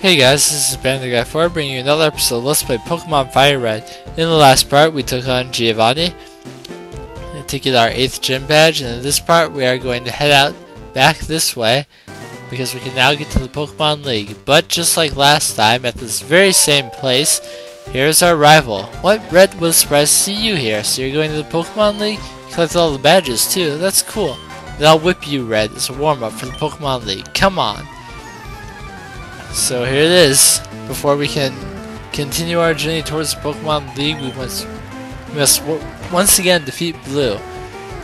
Hey guys, this is Guy4 bringing you another episode of Let's Play Pokemon FireRed. In the last part, we took on Giovanni to get our 8th gym badge, and in this part, we are going to head out back this way because we can now get to the Pokemon League. But just like last time, at this very same place, here's our rival. What? Red was surprised to see you here. So you're going to the Pokemon League? You collected all the badges too. That's cool. Then I'll whip you, Red. It's a warm-up for the Pokemon League. Come on. So here it is. Before we can continue our journey towards the Pokemon League, we must once again defeat Blue.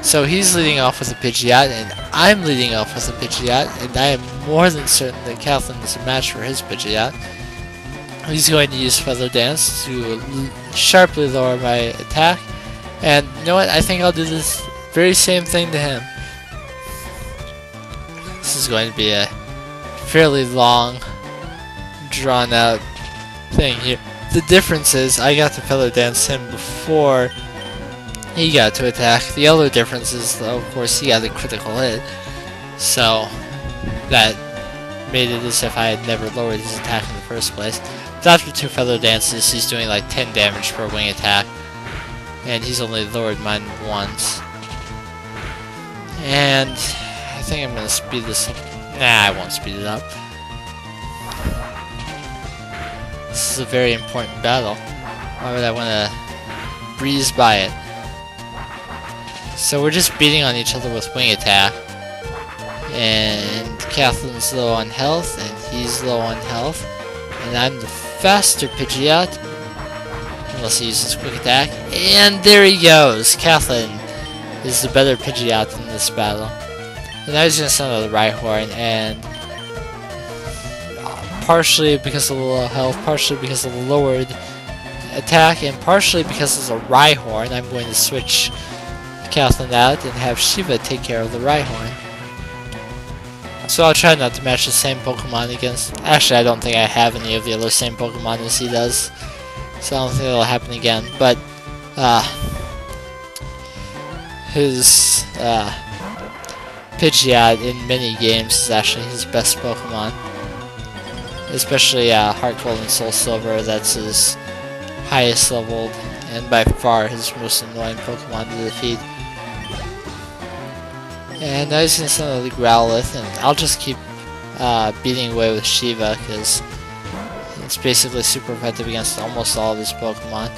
So he's leading off with a Pidgeot, and I'm leading off with a Pidgeot, and I am more than certain that Kathleen is a match for his Pidgeot. He's going to use Feather Dance to sharply lower my attack, and you know what? I think I'll do this very same thing to him. This is going to be a fairly long, drawn out thing here. The difference is I got to Feather Dance him before he got to attack. The other difference is, though, of course, he got a critical hit, so that made it as if I had never lowered his attack in the first place. But after 2 Feather Dances, he's doing like 10 damage per wing attack, and he's only lowered mine once. And I think I'm gonna speed this up. Nah, I won't speed it up. This is a very important battle. Why would I want to breeze by it? So we're just beating on each other with wing attack. And Kathleen's low on health, and he's low on health. And I'm the faster Pidgeot. Unless he uses quick attack. And there he goes! Kathleen is the better Pidgeot in this battle. And now he's going to send out the Rhyhorn, and partially because of the low health, partially because of the lowered attack, and partially because it's a Rhyhorn, I'm going to switch Kathleen out and have Shiva take care of the Rhyhorn. So I'll try not to match the same Pokemon against... Actually, I don't think I have any of the other same Pokemon as he does, so I don't think it'll happen again. But, his, Pidgeot in many games is actually his best Pokemon. Especially Heart Gold and Soul Silver, that's his highest leveled and by far his most annoying Pokemon to defeat. And now he's going to send out the Growlithe, and I'll just keep beating away with Shiva because it's basically super effective against almost all of his Pokemon.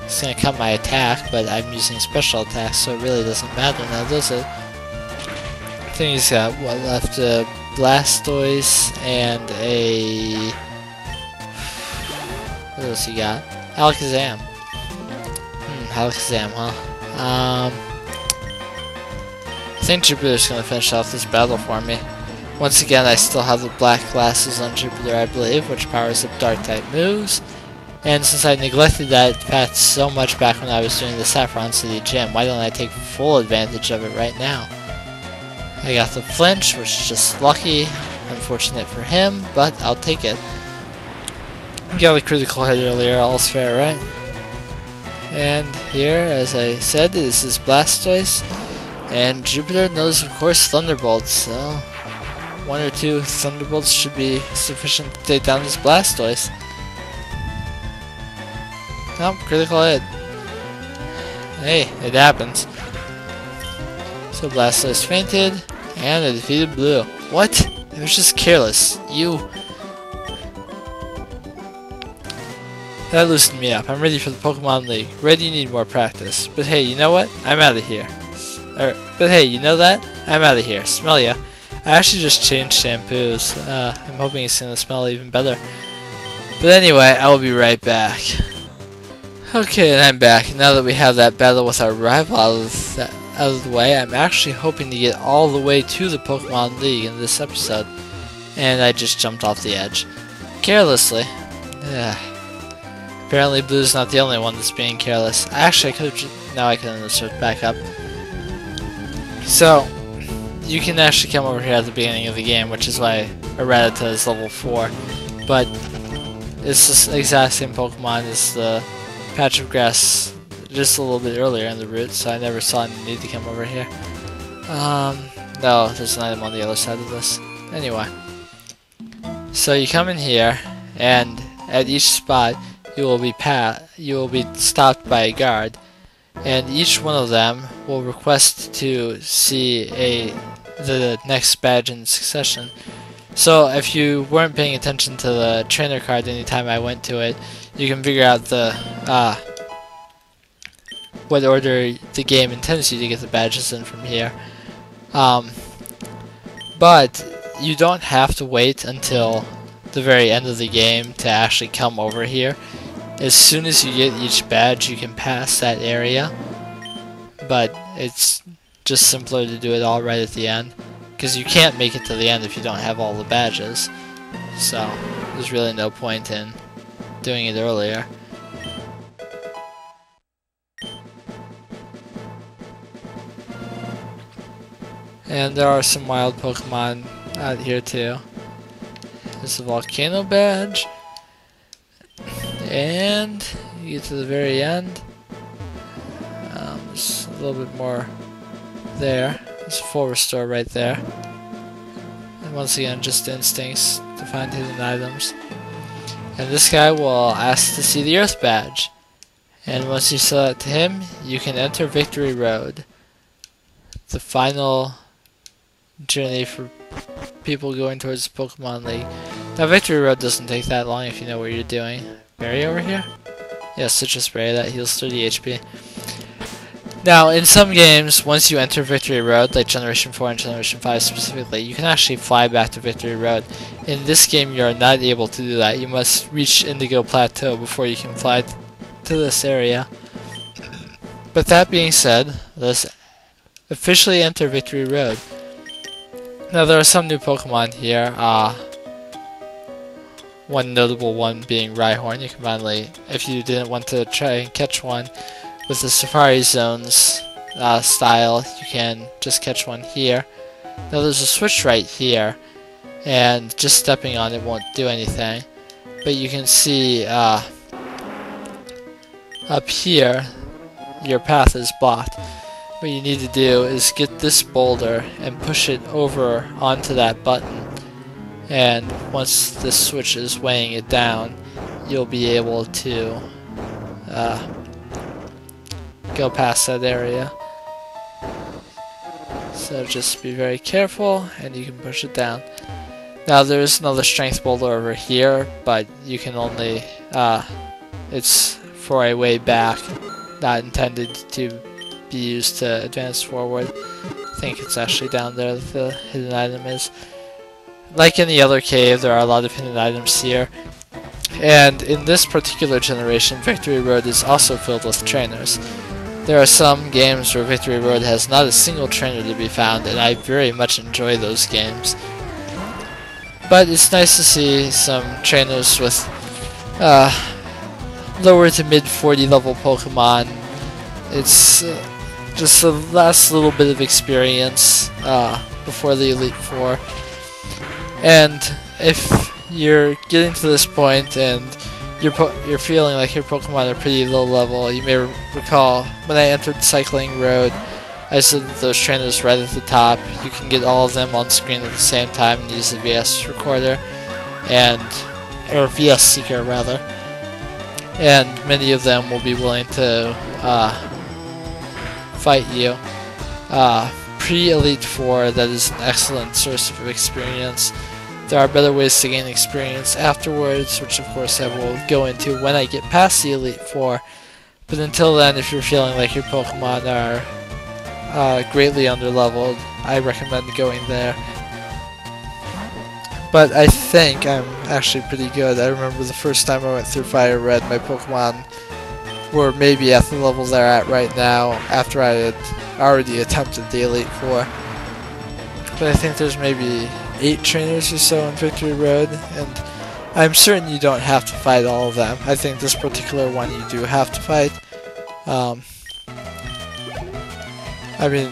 It's going to cut my attack, but I'm using special attacks, so it really doesn't matter now, does it? I think he's got what left? Blastoise and a... What else he got? Alakazam. Alakazam, huh? I think Jupiter's gonna finish off this battle for me. Once again, I still have the black glasses on Jupiter, I believe, which powers up Dark-type moves. And since I neglected that path so much back when I was doing the Saffron City Gym, why don't I take full advantage of it right now? I got the flinch, which is just lucky. Unfortunate for him, but I'll take it. Got a critical hit earlier, all's fair, right? And here, as I said, this is Blastoise. And Jupiter knows, of course, Thunderbolts, so 1 or 2 Thunderbolts should be sufficient to take down this Blastoise. Nope, critical hit. Hey, it happens. So Blastoise fainted, and I defeated Blue. What? It was just careless. You... That loosened me up. I'm ready for the Pokemon League. Red, you need more practice. But hey, you know what? I'm out of here. But hey, you know that? I'm out of here. Smell ya. I actually just changed shampoos. I'm hoping it's gonna smell even better. But anyway, I will be right back. Okay, and I'm back. Now that we have that battle with our rival out of the way, I'm actually hoping to get all the way to the Pokemon League in this episode. And I just jumped off the edge. Carelessly. Apparently Blue's not the only one that's being careless. Actually, I could have... Now I can search back up. So, you can actually come over here at the beginning of the game, which is why Rattata is level 4. But it's the exact same Pokemon as the patch of grass just a little bit earlier in the route, so I never saw any need to come over here. No, there's an item on the other side of this. Anyway. So you come in here, and at each spot you will be stopped by a guard, and each one of them will request to see the next badge in succession. So if you weren't paying attention to the trainer card anytime I went to it, you can figure out the what order the game intends you to get the badges in from here. But you don't have to wait until the very end of the game to actually come over here. As soon as you get each badge, you can pass that area, but it's just simpler to do it all right at the end, because you can't make it to the end if you don't have all the badges, so there's really no point in doing it earlier. And there are some wild Pokemon out here too. There's a volcano badge, and you get to the very end. There's a little bit more there. There's a full restore right there. And once again, just instincts to find hidden items. And this guy will ask to see the Earth badge. And once you sell it to him, you can enter Victory Road, the final journey for people going towards the Pokemon League. Now, Victory Road doesn't take that long if you know what you're doing. Berry over here? Yeah, Citrus Berry, that heals 30 HP. Now, in some games, once you enter Victory Road, like Generation 4 and Generation 5 specifically, you can actually fly back to Victory Road. In this game, you are not able to do that. You must reach Indigo Plateau before you can fly to this area. But that being said, let's officially enter Victory Road. Now, there are some new Pokemon here. One notable one being Rhyhorn. You can finally, if you didn't want to try and catch one with the Safari Zones style, you can just catch one here. Now there's a switch right here, and just stepping on it won't do anything. But you can see up here, your path is blocked. What you need to do is get this boulder and push it over onto that button. And once this switch is weighing it down, you'll be able to go past that area. So just be very careful, and you can push it down. Now there's another strength boulder over here, but you can only, it's for a way back, not intended to be used to advance forward. I think it's actually down there that the hidden item is. Like in the other cave, there are a lot of hidden items here. And in this particular generation, Victory Road is also filled with trainers. There are some games where Victory Road has not a single trainer to be found, and I very much enjoy those games. But it's nice to see some trainers with lower to mid 40 level Pokemon. It's just the last little bit of experience before the Elite Four. And if you're getting to this point and you're feeling like your Pokemon are pretty low level, you may recall when I entered Cycling Road, I said that those trainers right at the top, you can get all of them on screen at the same time and use the VS Recorder, or VS Seeker rather, and many of them will be willing to fight you. Pre-Elite Four, that is an excellent source of experience. There are better ways to gain experience afterwards, which of course I will go into when I get past the Elite Four. But until then, if you're feeling like your Pokemon are greatly underleveled, I recommend going there. But I think I'm actually pretty good. I remember the first time I went through FireRed, my Pokemon were maybe at the level they're at right now after I had already attempted the Elite Four. But I think there's maybe 8 trainers or so in Victory Road, and I'm certain you don't have to fight all of them. I think this particular one you do have to fight. I mean,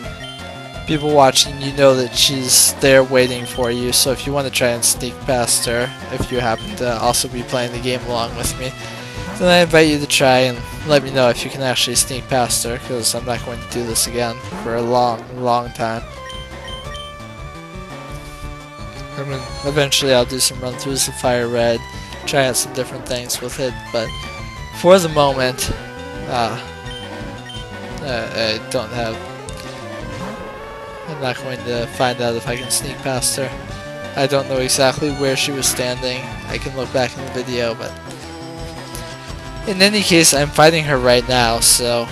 people watching, you know that she's there waiting for you, so if you want to try and sneak past her, if you happen to also be playing the game along with me, then I invite you to try and let me know if you can actually sneak past her, because I'm not going to do this again for a long time. I mean, eventually I'll do some run-throughs of FireRed, try out some different things with it, but for the moment, I don't have. I'm not going to find out if I can sneak past her. I don't know exactly where she was standing. I can look back in the video, but in any case, I'm fighting her right now, so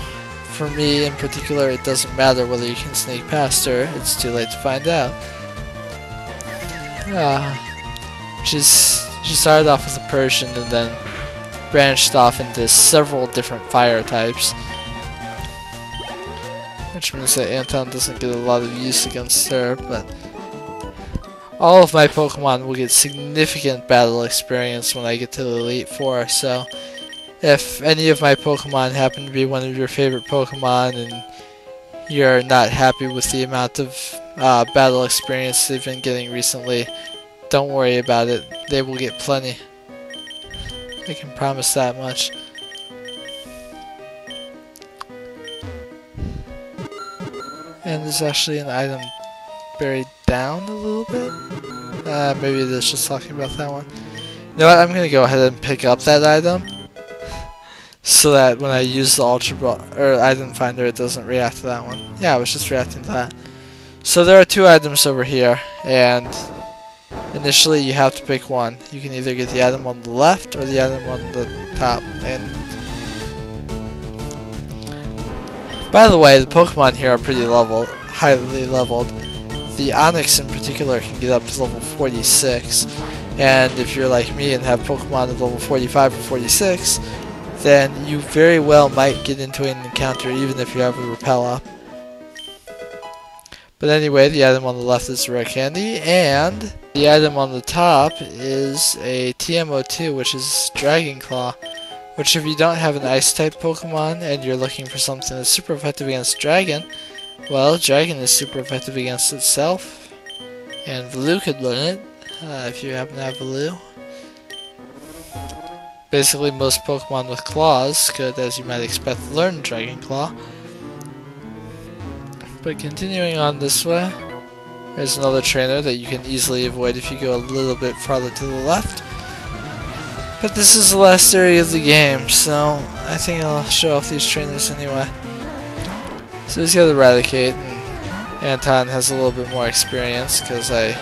for me in particular, it doesn't matter whether you can sneak past her. It's too late to find out. She started off as a Persian and then branched off into several different fire types, which means that Anton doesn't get a lot of use against her, but all of my Pokemon will get significant battle experience when I get to the Elite Four, so if any of my Pokemon happen to be one of your favorite Pokemon and you're not happy with the amount of battle experience they've been getting recently, don't worry about it. They will get plenty. I can promise that much. And there's actually an item buried down a little bit. Maybe it is just talking about that one. You know what? I'm gonna go ahead and pick up that item, so that when I use the Ultra Ball or Item Finder, it doesn't react to that one. Yeah, I was just reacting to that. So there are two items over here, and initially you have to pick one. You can either get the item on the left or the item on the top. And by the way, the Pokemon here are pretty leveled, highly leveled. The Onix in particular can get up to level 46, and if you're like me and have Pokemon at level 45 or 46, then you very well might get into an encounter even if you have a Repel up. But anyway, the item on the left is Rare Candy, and the item on the top is a TMO2, which is Dragon Claw, which if you don't have an Ice-type Pokemon and you're looking for something that's super effective against Dragon, well, Dragon is super effective against itself, and Valoo could learn it, if you happen to have Valoo. Basically, most Pokemon with claws could, as you might expect, learn Dragon Claw. But continuing on this way, there's another trainer that you can easily avoid if you go a little bit farther to the left. But this is the last area of the game, so I think I'll show off these trainers anyway. So he's got Eradicate, and Anton has a little bit more experience because I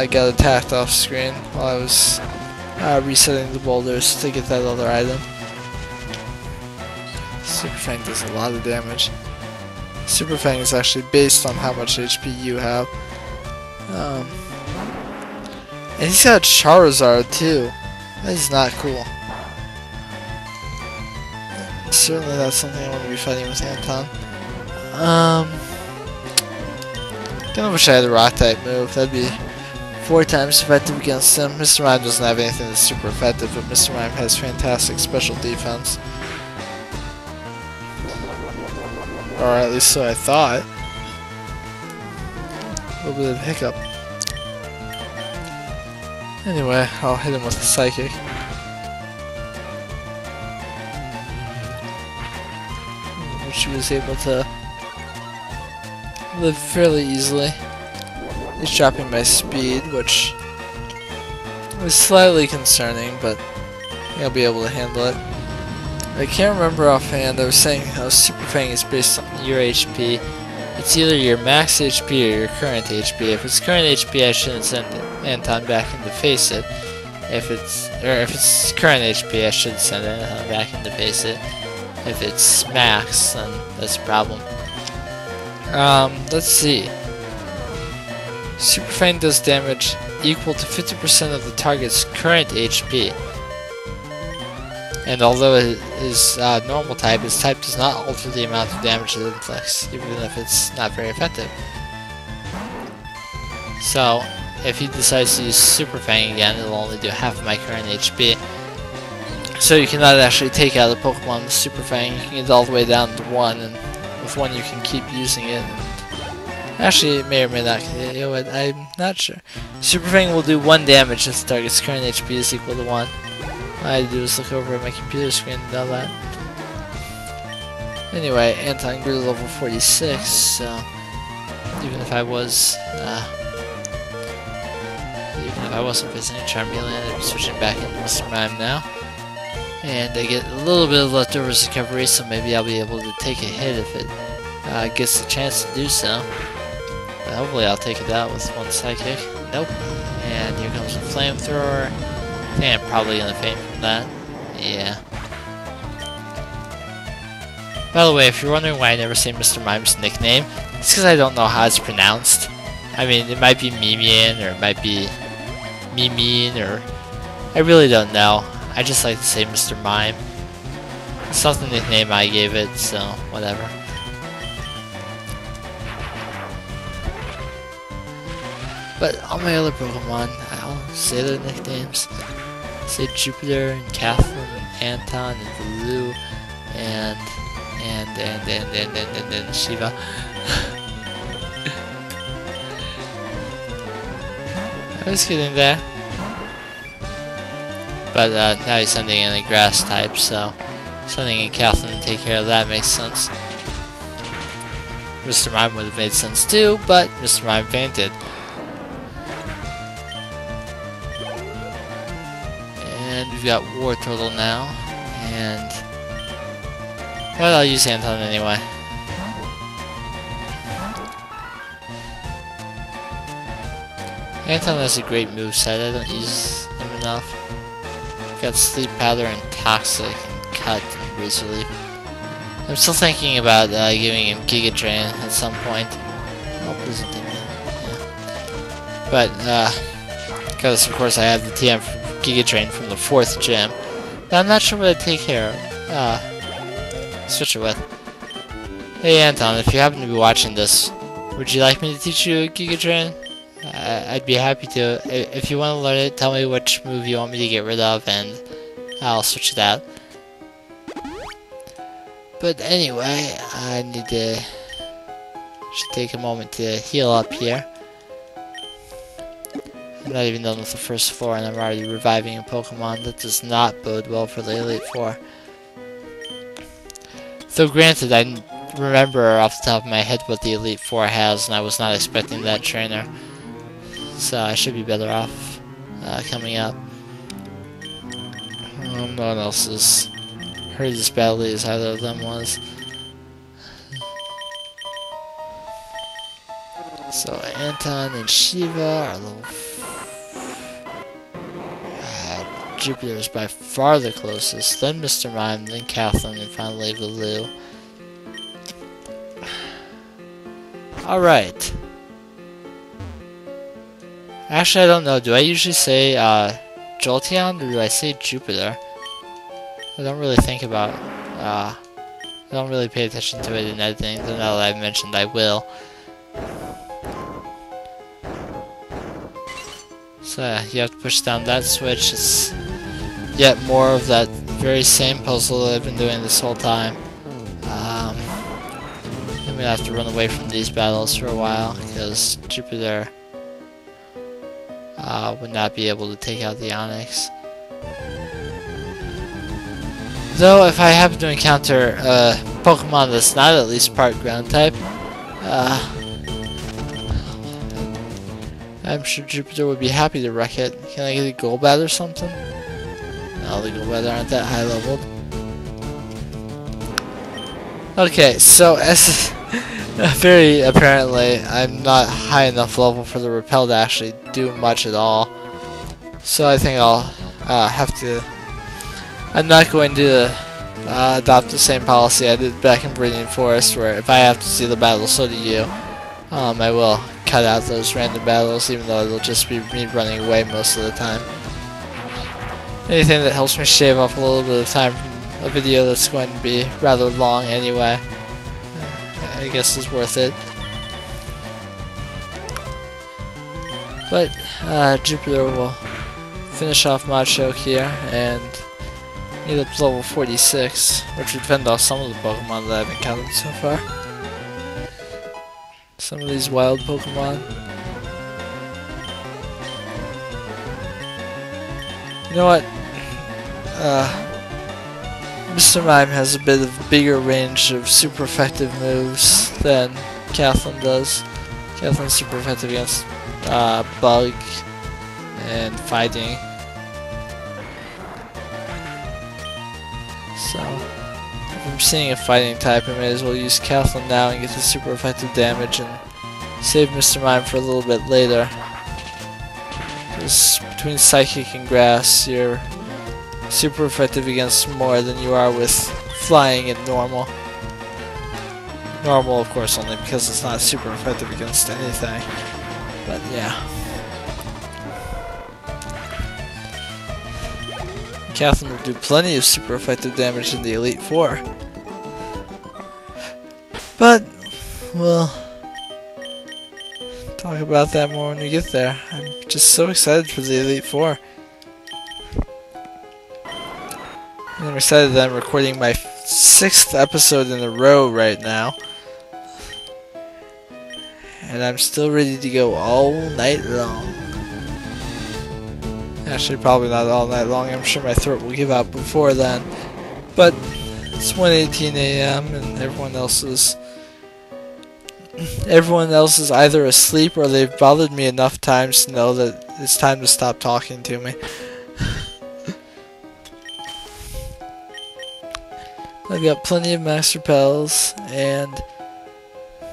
got attacked off screen while I was resetting the boulders to get that other item. Super Fang does a lot of damage. Super Fang is actually based on how much HP you have. And he's got Charizard too. That is not cool. Certainly that's something I want to be fighting with Anton. Kinda wish I had a Rock type move. That'd be 4 times effective against him. Mr. Mime doesn't have anything that's super effective, but Mr. Mime has fantastic special defense. Or at least so I thought. A little bit of hiccup. Anyway, I'll hit him with a Psychic. Which he was able to live fairly easily. He's dropping my speed, which was slightly concerning, but I'll be able to handle it. I can't remember offhand. I was saying how Super Fang is based on your HP. It's either your max HP or your current HP. If it's current HP, I shouldn't send Anton back in to face it. If it's current HP, I should send Anton back in to face it. If it's max, then that's a problem. Let's see. Super Fang does damage equal to 50% of the target's current HP. And although it is normal type, its type does not alter the amount of damage it inflicts, even if it's not very effective. So, if he decides to use Super Fang again, it'll only do half of my current HP. So you cannot actually take out a Pokemon with Super Fang. You can get it all the way down to 1, and with 1 you can keep using it. Actually, it may or may not KO it, I'm not sure. Super Fang will do 1 damage if the target's current HP is equal to 1. All I had to do is look over at my computer screen and know that. Anyway, Anton grew to level 46, so even if I was even if I wasn't visiting Charmeleon, I'm switching back into Mr. Mime now. And I get a little bit of leftovers recovery, so maybe I'll be able to take a hit if it gets the chance to do so. But hopefully I'll take it out with one Psychic. Nope. And here comes a Flamethrower. I think I'm probably gonna faint from that. Yeah. By the way, if you're wondering why I never say Mr. Mime's nickname, it's because I don't know how it's pronounced. I mean, it might be Mimian, or it might be Mimin, or... I really don't know. I just like to say Mr. Mime. It's not the nickname I gave it, so whatever. But all my other Pokemon, I'll say their nicknames. Say Jupiter, and Catherine, and Anton, and Blue, and Shiva. I was getting there. But now he's sending in a grass type, so sending in Catherine to take care of that makes sense. Mr. Mime would have made sense too, but Mr. Mime fainted. And we've got War Turtle now, and well, I'll use Anton anyway. Anton has a great moveset, I don't use him enough. Got Sleep Powder and Toxic and Cut and Razor Leaf. I'm still thinking about giving him Giga Drain at some point. Oh, please don't take that. Yeah. But, because of course I have the TM for Giga Drain from the 4th gym. But I'm not sure what I'd take care of. Switch it with. Hey Anton, if you happen to be watching this, would you like me to teach you Giga Drain? I'd be happy to. If you want to learn it, tell me which move you want me to get rid of, and I'll switch it out. But anyway, I need to... should take a moment to heal up here. I'm not even done with the first floor, and I'm already reviving a Pokemon. That does not bode well for the Elite Four. Though granted, I remember off the top of my head what the Elite Four has, and I was not expecting that trainer. So I should be better off coming up. No one else has hurt as badly as either of them was. So Anton and Shiva are level... Jupiter is by far the closest, then Mr. Mime, then Catherine, and finally Lulu. Alright. Actually, I don't know. Do I usually say Jolteon, or do I say Jupiter? I don't really think about... I don't really pay attention to it in editing, though now that I've mentioned I will. So yeah, you have to push down that switch. It's yet more of that very same puzzle that I've been doing this whole time. I'm gonna have to run away from these battles for a while, because Jupiter would not be able to take out the Onix. Though, if I happen to encounter a Pokemon that's not at least part ground type, I'm sure Jupiter would be happy to wreck it. Can I get a Golbat or something? No, the Golbat aren't that high leveled. Okay, so as very apparently, I'm not high enough level for the Repel to actually do much at all. So I think I'll have to... I'm not going to adopt the same policy I did back in Breeding Forest, where if I have to see the battle, so do you. I will cut out those random battles, even though it'll just be me running away most of the time. Anything that helps me shave off a little bit of time from a video that's going to be rather long anyway, I guess is worth it. But Jupiter will finish off Macho here and get up to level 46, which would fend off some of the Pokemon that I've encountered so far. Some of these wild Pokemon. You know what? Mr. Mime has a bit of bigger range of super effective moves than Catherine does. Catherine's super effective against Bug and fighting. So, if I'm seeing a fighting type, I may as well use Kathleen now and get the super effective damage and save Mr. Mime for a little bit later. Because between Psychic and Grass, you're super effective against more than you are with flying and normal. Normal, of course, only because it's not super effective against anything. But yeah. Kathleen will do plenty of super effective damage in the Elite Four. But we'll talk about that more when we get there. I'm just so excited for the Elite Four. And I'm excited that I'm recording my 6th episode in a row right now. And I'm still ready to go all night long. Actually, probably not all night long. I'm sure my throat will give out before then. But it's 1:18 a.m. and everyone else is either asleep or they've bothered me enough times to know that it's time to stop talking to me. I've got plenty of max repels, and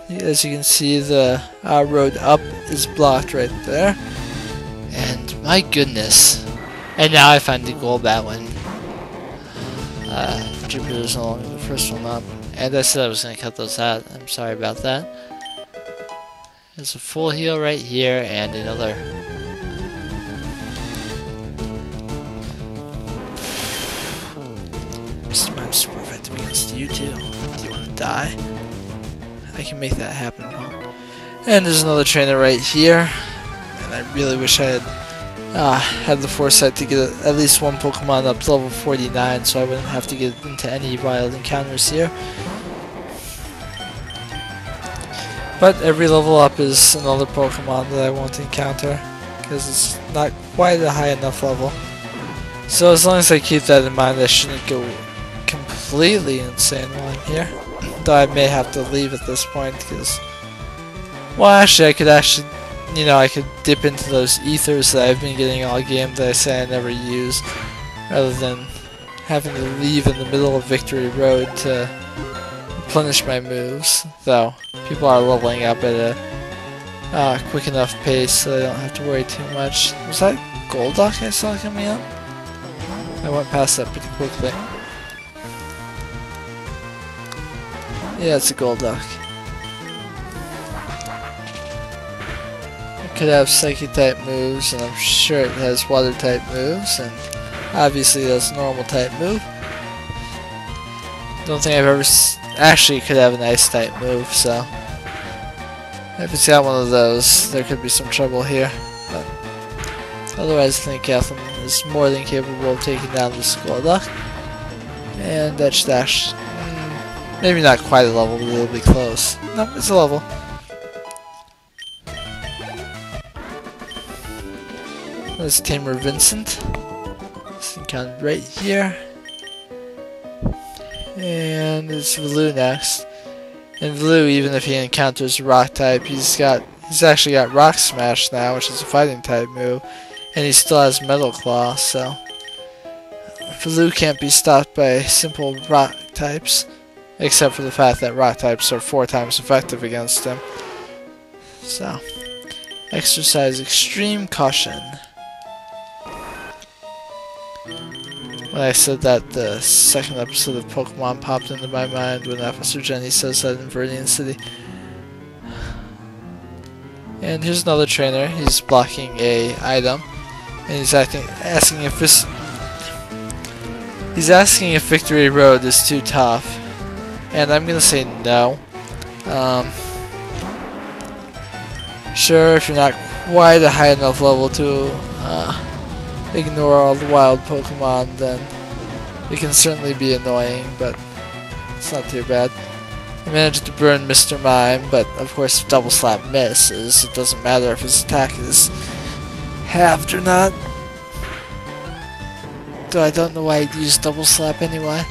as you can see, the road up is blocked right there. And my goodness. And now I find the goal battling. Jupiter's no longer the first one up. And I said I was going to cut those out. I'm sorry about that. There's a full heal right here and another. Mr. Mime's super effective against you too. Do you want to die? I can make that happen. And there's another trainer right here. And I really wish I had the foresight to get at least one Pokemon up to level 49 so I wouldn't have to get into any wild encounters here. But every level up is another Pokemon that I won't encounter because it's not quite a high enough level. So as long as I keep that in mind, I shouldn't go completely insane while I'm here. Though I may have to leave at this point because, well, actually I could dip into those ethers that I've been getting all game that I say I never use, rather than having to leave in the middle of Victory Road to replenish my moves. Though people are leveling up at a quick enough pace so I don't have to worry too much. Was that Golduck I saw coming up? I went past that pretty quickly. Yeah, it's a Golduck. It could have Psychic type moves, and I'm sure it has Water type moves, and obviously it has a Normal type move. Don't think I've ever actually could have an Ice type move, so if it's got one of those, there could be some trouble here. But otherwise, I think Kathleen is more than capable of taking down this Golduck, and that should actually, maybe not quite a level, but it'll be close. No, it's a level. There's Tamer Vincent. It's encountered right here. And it's Valoo next. And Valoo, even if he encounters a rock type, he's actually got Rock Smash now, which is a fighting type move. And he still has Metal Claw, so Valoo can't be stopped by simple rock types. Except for the fact that rock types are 4 times effective against him. So, exercise extreme caution. When I said that, the second episode of Pokemon popped into my mind when Officer Jenny says that in Viridian City. And here's another trainer. He's blocking a item, and he's asking if Victory Road is too tough. And I'm gonna say no. Sure, if you're not quite a high enough level to ignore all the wild Pokemon, then it can certainly be annoying, but it's not too bad. I managed to burn Mr. Mime, but of course if Double Slap misses, it doesn't matter if his attack is halved or not. Though I don't know why he'd use Double Slap anyway.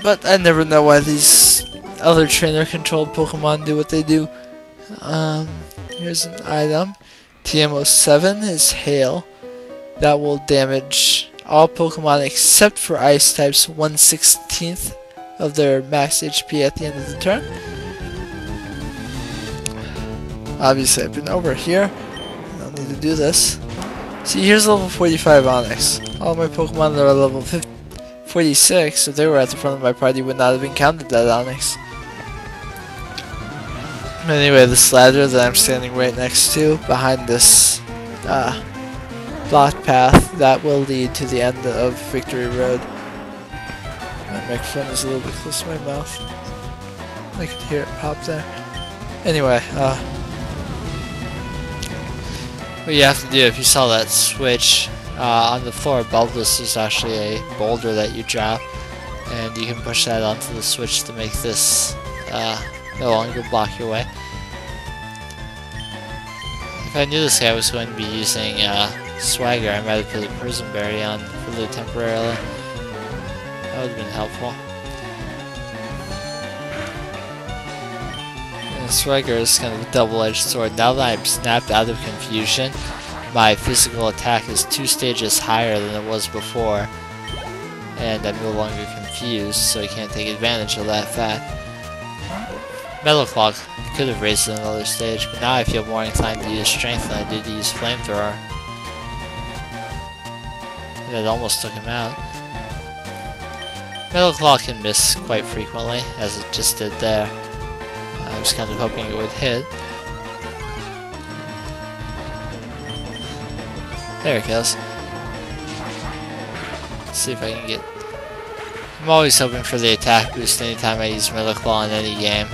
But I never know why these other trainer-controlled Pokemon do what they do. Here's an item. TM07 is Hail. That will damage all Pokemon except for Ice types 1/16 of their max HP at the end of the turn. Obviously, I've been over here. I don't need to do this. See, here's level 45 Onix. All my Pokemon that are level 46, if they were at the front of my party, would not have encountered that Onix. Anyway, this ladder that I'm standing right next to, behind this blocked path, that will lead to the end of Victory Road. My microphone is a little bit close to my mouth. I could hear it pop there. Anyway, what you have to do, if you saw that switch on the floor above this, is actually a boulder that you drop, and you can push that onto the switch to make this no longer block your way. If I knew this guy was going to be using Swagger, I might have put a Prison Berry on for Lou temporarily. That would have been helpful. And Swagger is kind of a double-edged sword. Now that I'm snapped out of confusion, my physical attack is 2 stages higher than it was before, and I'm no longer confused, so I can't take advantage of that fact. Metal Claw could have raised it another stage, but now I feel more inclined to use Strength than I did to use Flamethrower. And it almost took him out. Metal Claw can miss quite frequently, as it just did there. I was kind of hoping it would hit. There it goes. Let's see if I can get... I'm always hoping for the attack boost anytime I use Metal Claw in any game.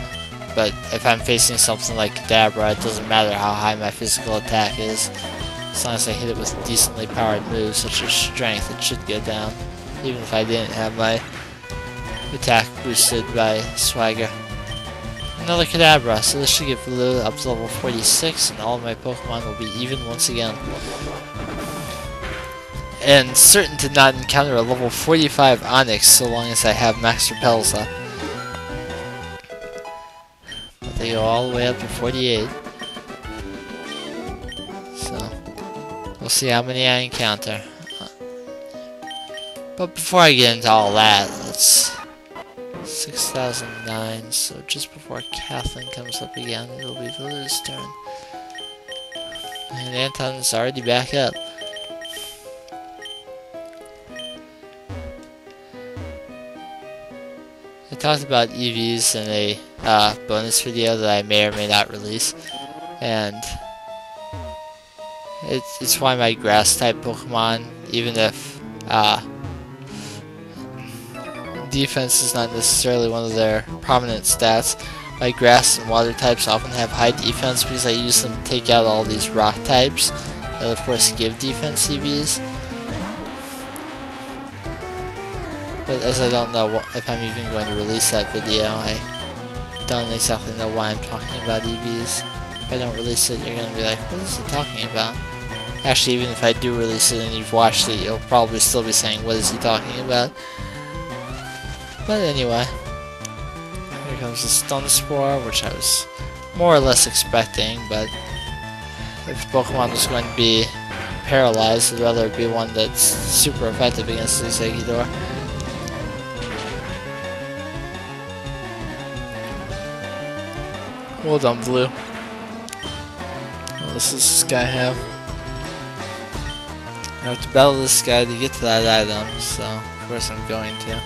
But if I'm facing something like Kadabra, it doesn't matter how high my physical attack is. As long as I hit it with decently powered moves such as Strength, it should go down. Even if I didn't have my attack boosted by Swagger. Another Kadabra, so this should get Lou up to level 46, and all of my Pokemon will be even once again. And certain to not encounter a level 45 Onix so long as I have Max Repels up. But they go all the way up to 48. So, we'll see how many I encounter. But before I get into all that, let's... 6009, so just before Kathleen comes up again, it'll be Lou's turn. And Anton is already back up. I talked about EVs in a bonus video that I may or may not release, and it's why my grass-type Pokemon, even if defense is not necessarily one of their prominent stats, my grass and water types often have high defense because I use them to take out all these rock types that of course give defense EVs. But as I don't know if I'm even going to release that video, I don't exactly know why I'm talking about EVs. If I don't release it, you're going to be like, what is he talking about? Actually, even if I do release it and you've watched it, you'll probably still be saying, what is he talking about? But anyway, here comes the Stun Spore, which I was more or less expecting, but if Pokemon was going to be paralyzed, I'd rather be one that's super effective against the Exeggutor. Well done, Blue. What does this guy have? I have to battle this guy to get to that item, so of course I'm going to.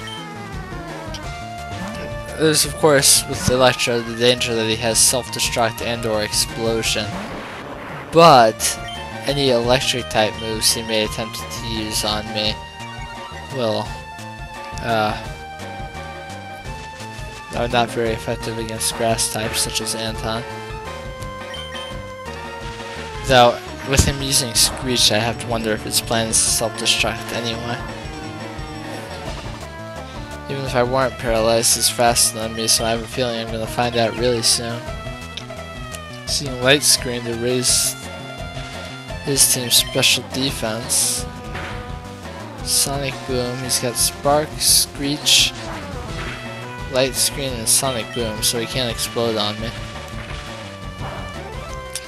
There's of course, with Electro, the danger that he has self-destruct and or explosion. But any electric type moves he may attempt to use on me will are not very effective against grass types such as Anton. Though with him using Screech, I have to wonder if his plan is to self-destruct anyway. Even if I weren't paralyzed, he's faster than me, so I have a feeling I'm going to find out really soon. Seeing Light Screen to raise his team's special defense. Sonic Boom, he's got Spark, Screech, Light Screen, and Sonic Boom, so he can't explode on me.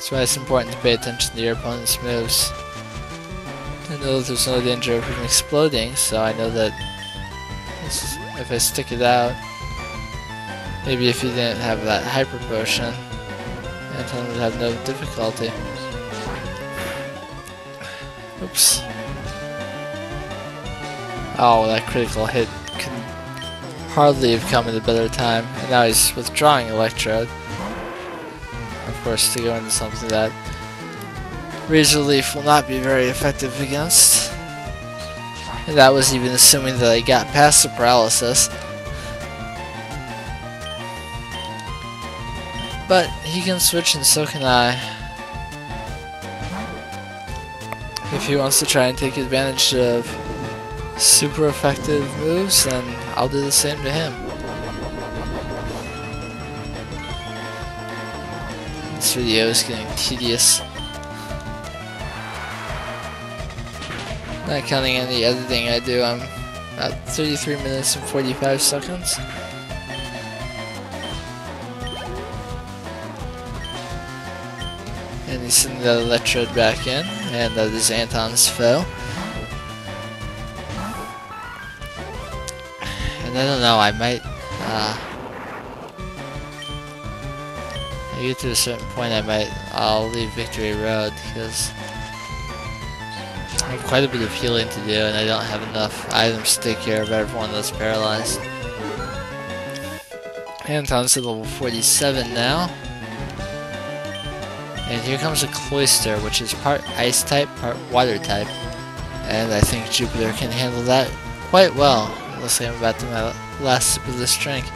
That's why it's important to pay attention to your opponent's moves. I know that there's no danger of him exploding, so I know that if I stick it out, maybe if he didn't have that hyper potion, Anton would have no difficulty. Oops. Oh, that critical hit could hardly have come at a better time. And now he's withdrawing Electrode. Of course, to go into something that Razor Leaf will not be very effective against. And that was even assuming that I got past the paralysis. But he can switch and so can I. If he wants to try and take advantage of super effective moves, then I'll do the same to him. This video is getting tedious. Not counting any editing I do, I'm at 33 minutes and 45 seconds. And he's sending that Electrode back in, and that is Anton's foe. And I don't know, I might, I get to a certain point I'll leave Victory Road, because I have quite a bit of healing to do, and I don't have enough items to take care of everyone that's paralyzed. Anton's at level 47 now. And here comes a Cloyster, which is part Ice type, part Water type. And I think Jupiter can handle that quite well. Looks like I'm about to my last sip of this drink.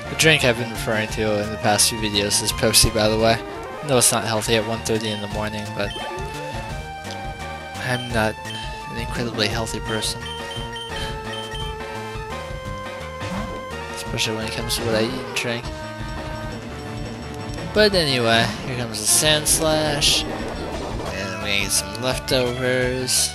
The drink I've been referring to in the past few videos is Pepsi, by the way. No, it's not healthy at 1:30 in the morning, but I'm not an incredibly healthy person. Especially when it comes to what I eat and drink. But anyway, here comes the Sand Slash. And we're gonna get some leftovers.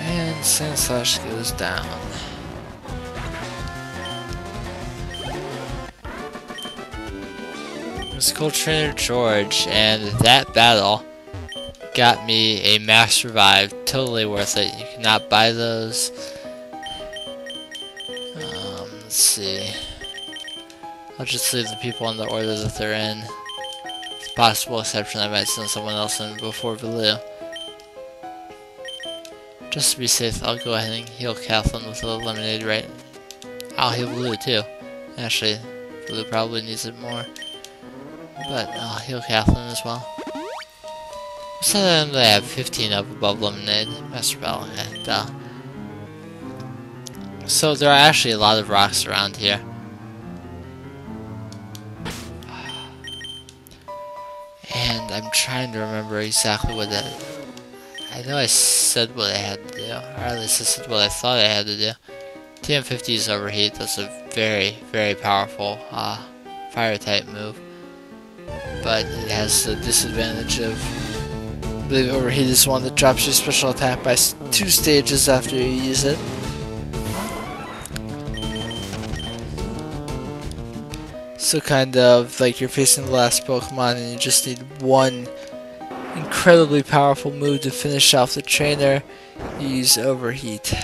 And Sand Slash goes down. It's called Trainer George, and that battle got me a max revive. Totally worth it. You cannot buy those. Let's see. I'll just leave the people in the order that they're in. With the possible exception I might send someone else in before Valoo. Just to be safe, I'll go ahead and heal Kathleen with a lemonade, right? I'll heal Valoo too. Actually, Valoo probably needs it more. But I'll heal Kathleen as well. So then they have 15 up above lemonade, Master Bell, and so there are actually a lot of rocks around here. And I'm trying to remember exactly what that... I know I said what I had to do, or at least I said what I thought I had to do. TM50's Overheat, that's a very, very powerful fire type move. But it has the disadvantage of... I believe Overheat is one that drops your special attack by 2 stages after you use it. So kind of like you're facing the last Pokemon and you just need one incredibly powerful move to finish off the trainer. You use Overheat.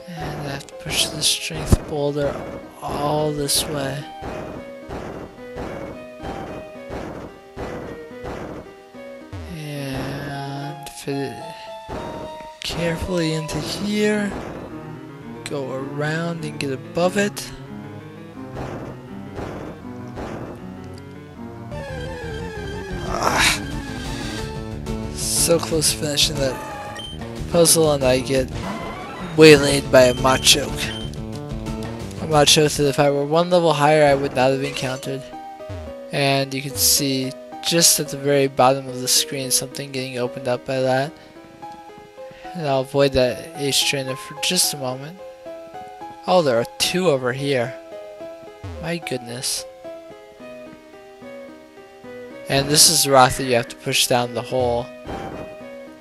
And I have to push the Strength Boulder all this way. And fit it carefully into here, go around and get above it. So close to finishing that puzzle, and I get waylaid by a Machoke. A Machoke that if I were one level higher I would not have encountered. And you can see just at the very bottom of the screen something getting opened up by that. And I'll avoid that Ace Trainer for just a moment. Oh, there are 2 over here. My goodness. And this is the rock that you have to push down the hole.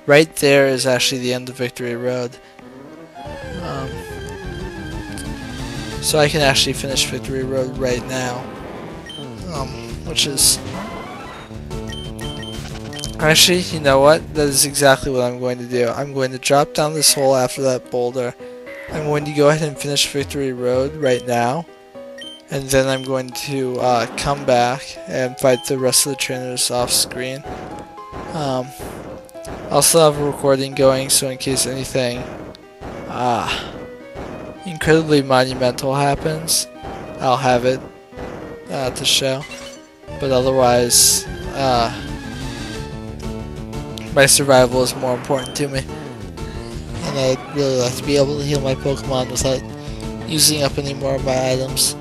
Right there is actually the end of Victory Road. So I can actually finish Victory Road right now. Which is... Actually, you know what? That is exactly what I'm going to do. I'm going to drop down this hole after that boulder. I'm going to go ahead and finish Victory Road right now. And then I'm going to come back and fight the rest of the trainers off screen. I'll still have a recording going, so in case anything incredibly monumental happens, I'll have it to show. But otherwise, my survival is more important to me. And I'd really like to be able to heal my Pokemon without using up any more of my items.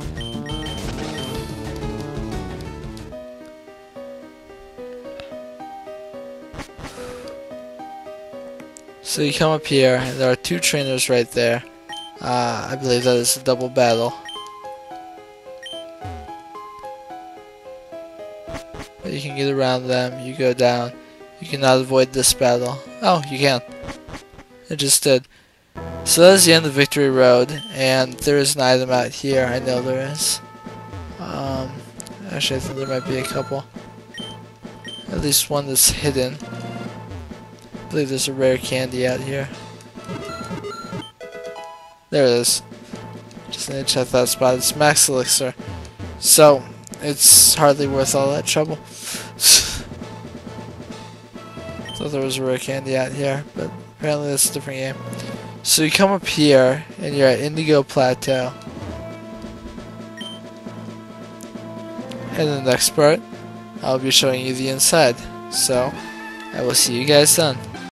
So you come up here, and there are two trainers right there. I believe that is a double battle. But you can get around them, you go down. You cannot avoid this battle. Oh, you can. It just did. So that is the end of Victory Road, and there is an item out here. I know there is. Actually, I think there might be a couple. At least one that's hidden. I believe there's a rare candy out here. There it is. Just need to check that spot. It's max elixir. So, it's hardly worth all that trouble. Thought there was a rare candy out here, but apparently that's a different game. So you come up here, and you're at Indigo Plateau. And in the next part, I'll be showing you the inside. So, I will see you guys then.